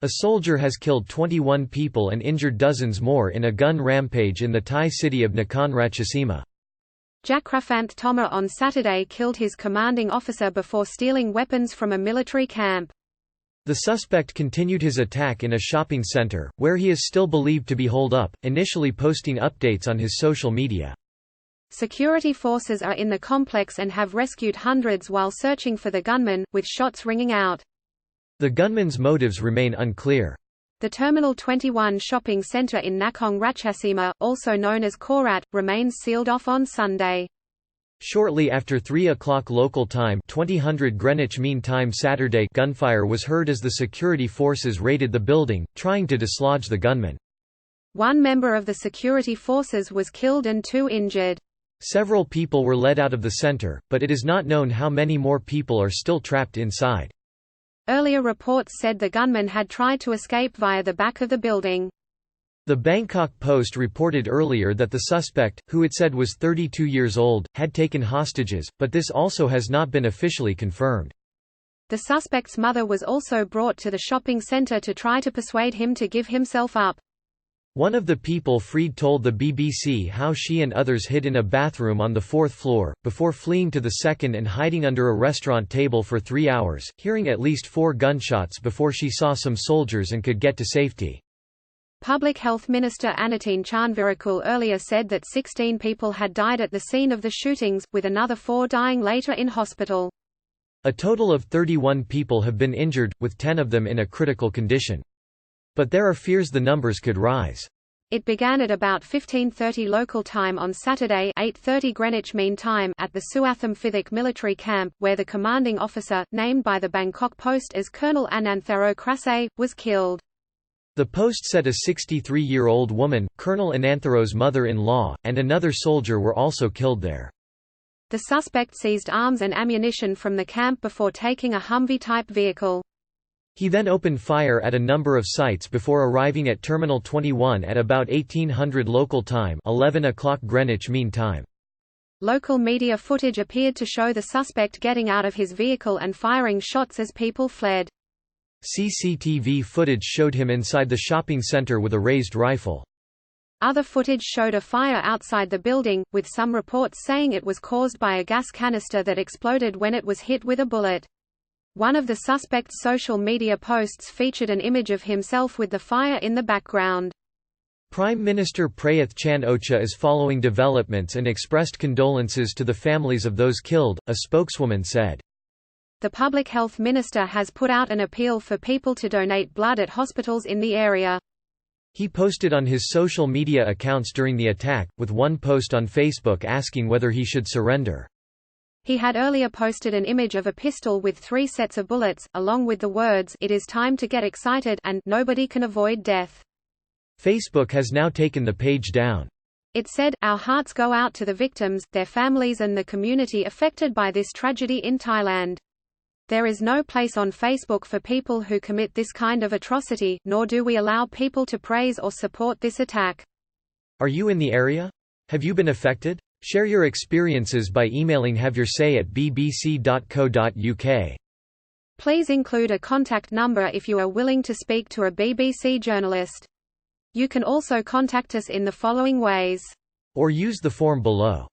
A soldier has killed 21 people and injured dozens more in a gun rampage in the Thai city of Nakhon Ratchasima. Jakrafanth Thoma on Saturday killed his commanding officer before stealing weapons from a military camp. The suspect continued his attack in a shopping center, where he is still believed to be holed up, initially posting updates on his social media. Security forces are in the complex and have rescued hundreds while searching for the gunman, with shots ringing out. The gunman's motives remain unclear. The Terminal 21 shopping center in Nakhon Ratchasima, also known as Korat, remains sealed off on Sunday. Shortly after 3 o'clock local time 2000 Greenwich Mean Time Saturday, gunfire was heard as the security forces raided the building, trying to dislodge the gunman. One member of the security forces was killed and 2 injured. Several people were led out of the center, but it is not known how many more people are still trapped inside. Earlier reports said the gunman had tried to escape via the back of the building. The Bangkok Post reported earlier that the suspect, who it said was 32 years old, had taken hostages, but this also has not been officially confirmed. The suspect's mother was also brought to the shopping center to try to persuade him to give himself up. One of the people freed told the BBC how she and others hid in a bathroom on the 4th floor, before fleeing to the 2nd and hiding under a restaurant table for 3 hours, hearing at least 4 gunshots before she saw some soldiers and could get to safety. Public Health Minister Anantine Chanvirakul earlier said that 16 people had died at the scene of the shootings, with another 4 dying later in hospital. A total of 31 people have been injured, with 10 of them in a critical condition. But there are fears the numbers could rise. It began at about 15:30 local time on Saturday 8:30 Greenwich Mean Time at the Suatham Phithik military camp, where the commanding officer, named by the Bangkok Post as Colonel Anantharo Krase, was killed. The Post said a 63-year-old woman, Colonel Anantharo's mother-in-law, and another soldier were also killed there. The suspect seized arms and ammunition from the camp before taking a Humvee-type vehicle. He then opened fire at a number of sites before arriving at Terminal 21 at about 1800 local time 11 o'clock Greenwich Mean Time. Local media footage appeared to show the suspect getting out of his vehicle and firing shots as people fled. CCTV footage showed him inside the shopping center with a raised rifle. Other footage showed a fire outside the building, with some reports saying it was caused by a gas canister that exploded when it was hit with a bullet. One of the suspect's social media posts featured an image of himself with the fire in the background. Prime Minister Prayuth Chan-o-cha is following developments and expressed condolences to the families of those killed, a spokeswoman said. The Public Health Minister has put out an appeal for people to donate blood at hospitals in the area. He posted on his social media accounts during the attack, with one post on Facebook asking whether he should surrender. He had earlier posted an image of a pistol with 3 sets of bullets, along with the words, "It is time to get excited," and "Nobody can avoid death." Facebook has now taken the page down. It said, "Our hearts go out to the victims, their families and the community affected by this tragedy in Thailand. There is no place on Facebook for people who commit this kind of atrocity, nor do we allow people to praise or support this attack." Are you in the area? Have you been affected? Share your experiences by emailing haveyoursay@bbc.co.uk. Please include a contact number if you are willing to speak to a BBC journalist. You can also contact us in the following ways. Or use the form below.